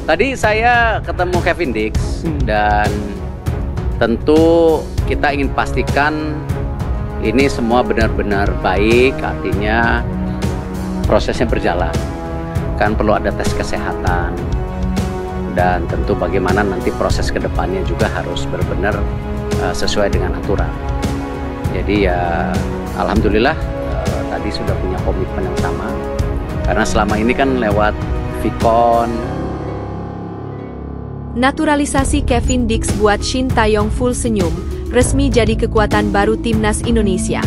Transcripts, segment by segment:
Tadi saya ketemu Kevin Dix dan tentu kita ingin pastikan ini semua benar-benar baik, artinya prosesnya berjalan. Kan perlu ada tes kesehatan dan tentu bagaimana nanti proses kedepannya juga harus benar-benar sesuai dengan aturan. Jadi ya alhamdulillah tadi sudah punya komitmen yang sama karena selama ini kan lewat Vicon. Naturalisasi Kevin Dix buat Shin Tae-yong full senyum, resmi jadi kekuatan baru timnas Indonesia.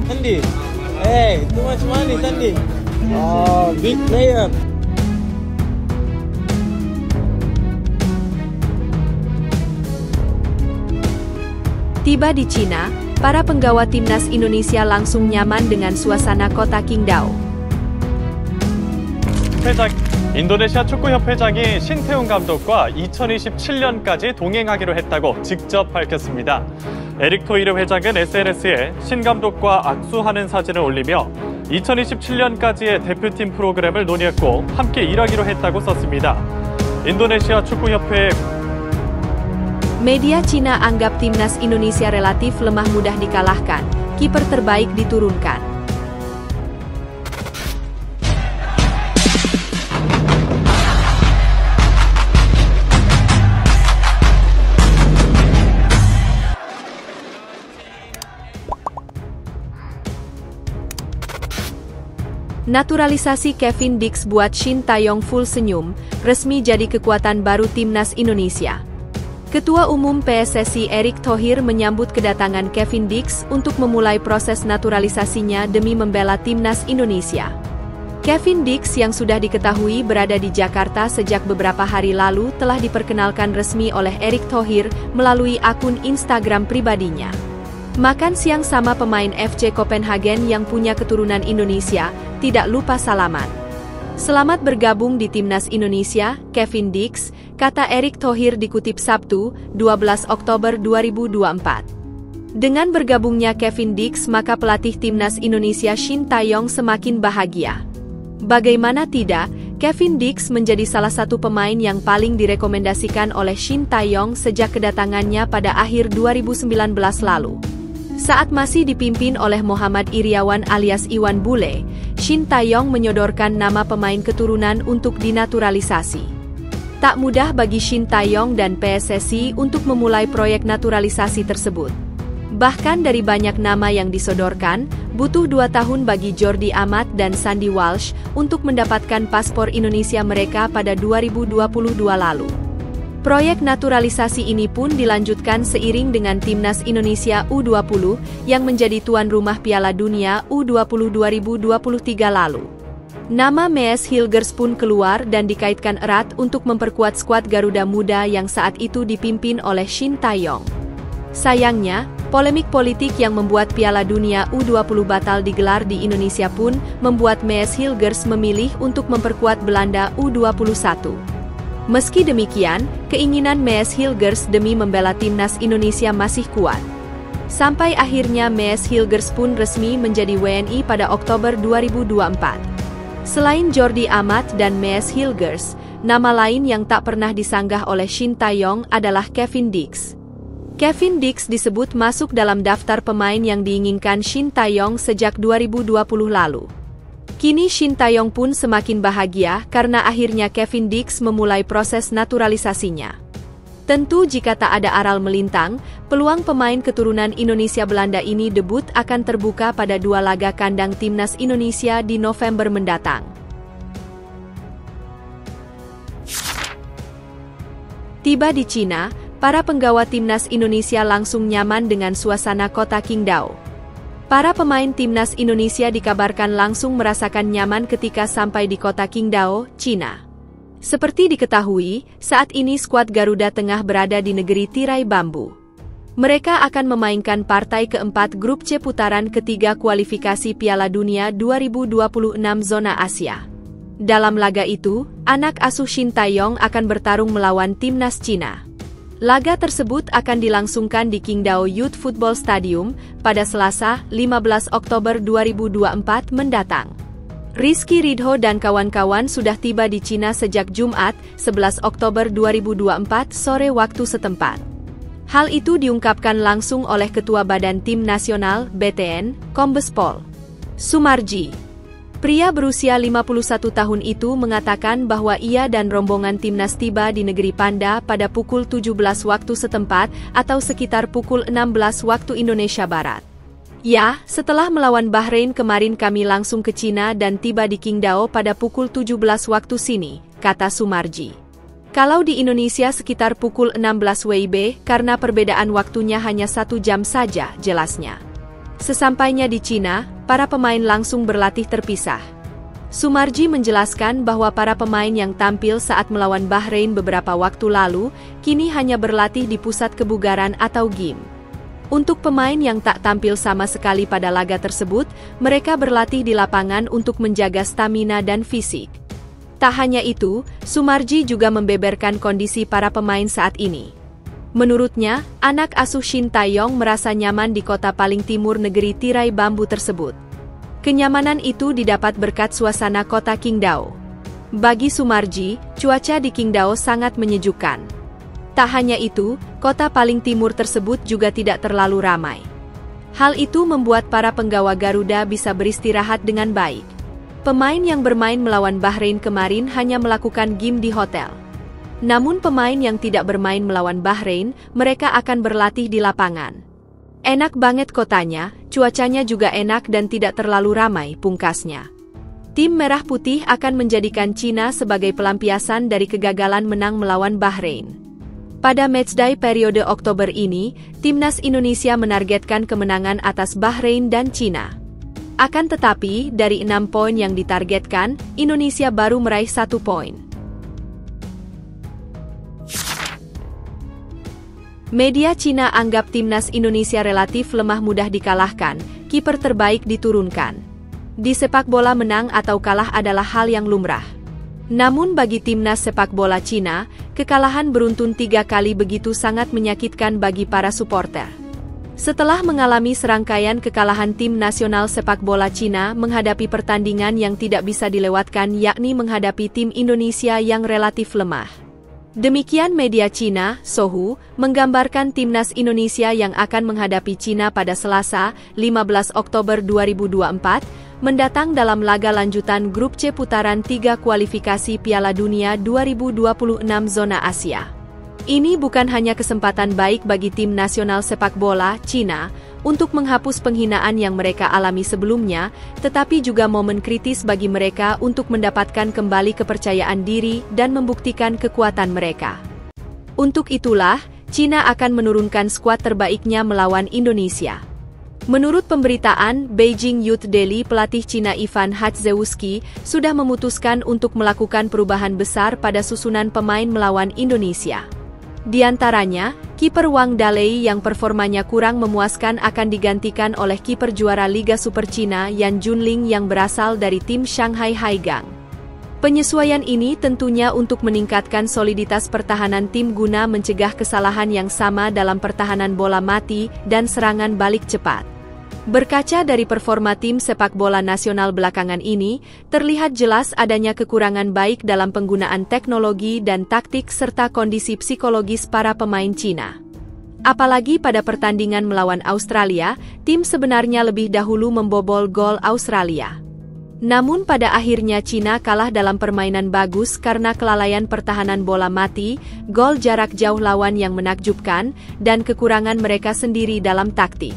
Tandi, too much money Tandi. Oh, big player. Tiba di Cina, para penggawa timnas Indonesia langsung nyaman dengan suasana kota Qingdao. 인도네시아 축구협회장이 신태용 감독과 2027년까지 동행하기로 했다고 직접 밝혔습니다. 에릭 토히르 회장은 SNS에 신 감독과 악수하는 사진을 올리며 2027년까지의 대표팀 프로그램을 논의했고 함께 일하기로 했다고 썼습니다. 인도네시아 축구협회의 Media Cina anggap timnas Indonesia relatif lemah mudah dikalahkan, kiper terbaik diturunkan. Naturalisasi Kevin Dix buat Shin Tae-yong full senyum, resmi jadi kekuatan baru timnas Indonesia. Ketua Umum PSSI Erick Thohir menyambut kedatangan Kevin Dix untuk memulai proses naturalisasinya demi membela timnas Indonesia. Kevin Dix yang sudah diketahui berada di Jakarta sejak beberapa hari lalu telah diperkenalkan resmi oleh Erick Thohir melalui akun Instagram pribadinya. Makan siang sama pemain FC Copenhagen yang punya keturunan Indonesia, tidak lupa salaman. Selamat bergabung di timnas Indonesia, Kevin Dix, kata Erick Thohir dikutip Sabtu, 12 Oktober 2024. Dengan bergabungnya Kevin Dix maka pelatih timnas Indonesia Shin Tae-yong semakin bahagia. Bagaimana tidak, Kevin Dix menjadi salah satu pemain yang paling direkomendasikan oleh Shin Tae-yong sejak kedatangannya pada akhir 2019 lalu. Saat masih dipimpin oleh Muhammad Iriawan alias Iwan Bule, Shin Tae-yong menyodorkan nama pemain keturunan untuk dinaturalisasi. Tak mudah bagi Shin Tae-yong dan PSSI untuk memulai proyek naturalisasi tersebut. Bahkan dari banyak nama yang disodorkan, butuh 2 tahun bagi Jordi Amat dan Sandy Walsh untuk mendapatkan paspor Indonesia mereka pada 2022 lalu. Proyek naturalisasi ini pun dilanjutkan seiring dengan timnas Indonesia U20 yang menjadi tuan rumah Piala Dunia U20 2023 lalu. Nama Mees Hilgers pun keluar dan dikaitkan erat untuk memperkuat skuad Garuda Muda yang saat itu dipimpin oleh Shin Tae-yong. Sayangnya, polemik politik yang membuat Piala Dunia U20 batal digelar di Indonesia pun membuat Mees Hilgers memilih untuk memperkuat Belanda U21. Meski demikian, keinginan Mees Hilgers demi membela timnas Indonesia masih kuat. Sampai akhirnya Mees Hilgers pun resmi menjadi WNI pada Oktober 2024. Selain Jordi Amat dan Mees Hilgers, nama lain yang tak pernah disanggah oleh Shin Tae-yong adalah Kevin Dix. Kevin Dix disebut masuk dalam daftar pemain yang diinginkan Shin Tae-yong sejak 2020 lalu. Kini Shin Tae-yong pun semakin bahagia karena akhirnya Kevin Dix memulai proses naturalisasinya. Tentu jika tak ada aral melintang, peluang pemain keturunan Indonesia Belanda ini debut akan terbuka pada 2 laga kandang timnas Indonesia di November mendatang. Tiba di Cina, para penggawa timnas Indonesia langsung nyaman dengan suasana kota Qingdao. Para pemain timnas Indonesia dikabarkan langsung merasakan nyaman ketika sampai di kota Qingdao, Cina. Seperti diketahui, saat ini skuad Garuda tengah berada di negeri tirai bambu. Mereka akan memainkan partai keempat grup C putaran ketiga kualifikasi Piala Dunia 2026 zona Asia. Dalam laga itu, anak asuh Shin Tae-yong akan bertarung melawan timnas Cina. Laga tersebut akan dilangsungkan di Qingdao Youth Football Stadium pada Selasa, 15 Oktober 2024 mendatang. Rizky Ridho dan kawan-kawan sudah tiba di Cina sejak Jumat, 11 Oktober 2024 sore waktu setempat. Hal itu diungkapkan langsung oleh Ketua Badan Tim Nasional (BTN), Kombes Pol Sumarji. Pria berusia 51 tahun itu mengatakan bahwa ia dan rombongan timnas tiba di negeri Panda pada pukul 17 waktu setempat atau sekitar pukul 16 waktu Indonesia Barat. Ya, setelah melawan Bahrain kemarin kami langsung ke Cina dan tiba di Qingdao pada pukul 17 waktu sini, kata Sumarji. Kalau di Indonesia sekitar pukul 16 WIB karena perbedaan waktunya hanya 1 jam saja, jelasnya. Sesampainya di Cina, para pemain langsung berlatih terpisah. Sumarji menjelaskan bahwa para pemain yang tampil saat melawan Bahrain beberapa waktu lalu, kini hanya berlatih di pusat kebugaran atau gym. Untuk pemain yang tak tampil sama sekali pada laga tersebut, mereka berlatih di lapangan untuk menjaga stamina dan fisik. Tak hanya itu, Sumarji juga membeberkan kondisi para pemain saat ini. Menurutnya, anak asuh Shin Tae-yong merasa nyaman di kota paling timur negeri tirai bambu tersebut. Kenyamanan itu didapat berkat suasana kota Qingdao. Bagi Sumarji, cuaca di Qingdao sangat menyejukkan. Tak hanya itu, kota paling timur tersebut juga tidak terlalu ramai. Hal itu membuat para penggawa Garuda bisa beristirahat dengan baik. Pemain yang bermain melawan Bahrain kemarin hanya melakukan gym di hotel. Namun pemain yang tidak bermain melawan Bahrain, mereka akan berlatih di lapangan. Enak banget kotanya, cuacanya juga enak dan tidak terlalu ramai, pungkasnya. Tim Merah Putih akan menjadikan Cina sebagai pelampiasan dari kegagalan menang melawan Bahrain. Pada matchday periode Oktober ini, timnas Indonesia menargetkan kemenangan atas Bahrain dan Cina. Akan tetapi, dari 6 poin yang ditargetkan, Indonesia baru meraih 1 poin. Media Cina anggap timnas Indonesia relatif lemah mudah dikalahkan, kiper terbaik diturunkan. Di sepak bola menang atau kalah adalah hal yang lumrah. Namun bagi timnas sepak bola Cina, kekalahan beruntun 3 kali begitu sangat menyakitkan bagi para supporter. Setelah mengalami serangkaian kekalahan tim nasional sepak bola Cina menghadapi pertandingan yang tidak bisa dilewatkan yakni menghadapi tim Indonesia yang relatif lemah. Demikian media Cina, Sohu, menggambarkan timnas Indonesia yang akan menghadapi Cina pada Selasa, 15 Oktober 2024, mendatang dalam laga lanjutan Grup C putaran 3 kualifikasi Piala Dunia 2026 zona Asia. Ini bukan hanya kesempatan baik bagi tim nasional sepak bola Cina untuk menghapus penghinaan yang mereka alami sebelumnya, tetapi juga momen kritis bagi mereka untuk mendapatkan kembali kepercayaan diri dan membuktikan kekuatan mereka. Untuk itulah, Cina akan menurunkan skuad terbaiknya melawan Indonesia. Menurut pemberitaan Beijing Youth Daily, pelatih Cina Ivan Hatzewski sudah memutuskan untuk melakukan perubahan besar pada susunan pemain melawan Indonesia. Di antaranya, kiper Wang Dalei yang performanya kurang memuaskan akan digantikan oleh kiper juara Liga Super Cina Yan Junling yang berasal dari tim Shanghai Haigang. Penyesuaian ini tentunya untuk meningkatkan soliditas pertahanan tim guna mencegah kesalahan yang sama dalam pertahanan bola mati dan serangan balik cepat. Berkaca dari performa tim sepak bola nasional belakangan ini, terlihat jelas adanya kekurangan baik dalam penggunaan teknologi dan taktik serta kondisi psikologis para pemain Cina. Apalagi pada pertandingan melawan Australia, tim sebenarnya lebih dahulu membobol gol Australia. Namun pada akhirnya Cina kalah dalam permainan bagus karena kelalaian pertahanan bola mati, gol jarak jauh lawan yang menakjubkan, dan kekurangan mereka sendiri dalam taktik.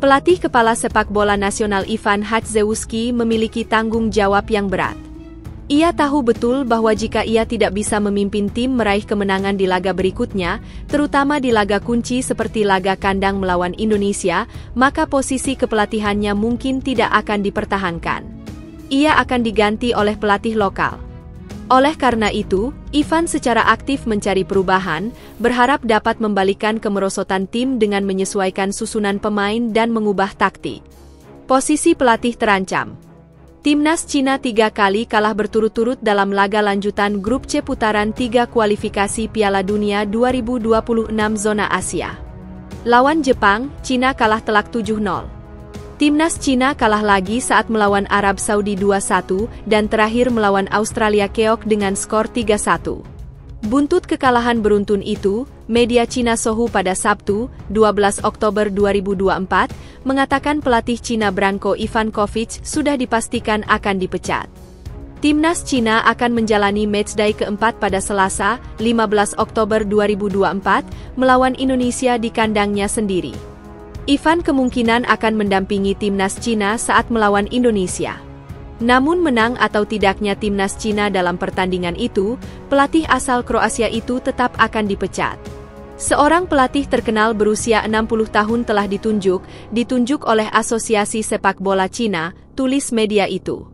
Pelatih kepala sepak bola nasional Ivan Hatzewski memiliki tanggung jawab yang berat. Ia tahu betul bahwa jika ia tidak bisa memimpin tim meraih kemenangan di laga berikutnya, terutama di laga kunci seperti laga kandang melawan Indonesia, maka posisi kepelatihannya mungkin tidak akan dipertahankan. Ia akan diganti oleh pelatih lokal. Oleh karena itu, Ivan secara aktif mencari perubahan, berharap dapat membalikan kemerosotan tim dengan menyesuaikan susunan pemain dan mengubah taktik. Posisi pelatih terancam. Timnas Cina 3 kali kalah berturut-turut dalam laga lanjutan Grup C putaran 3 kualifikasi Piala Dunia 2026 zona Asia. Lawan Jepang, Cina kalah telak 7-0. Timnas Cina kalah lagi saat melawan Arab Saudi 2-1 dan terakhir melawan Australia keok dengan skor 3-1. Buntut kekalahan beruntun itu, media Cina Sohu pada Sabtu, 12 Oktober 2024, mengatakan pelatih Cina Branko Ivankovic sudah dipastikan akan dipecat. Timnas Cina akan menjalani matchday keempat pada Selasa, 15 Oktober 2024, melawan Indonesia di kandangnya sendiri. Ivan kemungkinan akan mendampingi timnas Cina saat melawan Indonesia. Namun menang atau tidaknya timnas Cina dalam pertandingan itu, pelatih asal Kroasia itu tetap akan dipecat. Seorang pelatih terkenal berusia 60 tahun telah ditunjuk oleh Asosiasi Sepak Bola Cina, tulis media itu.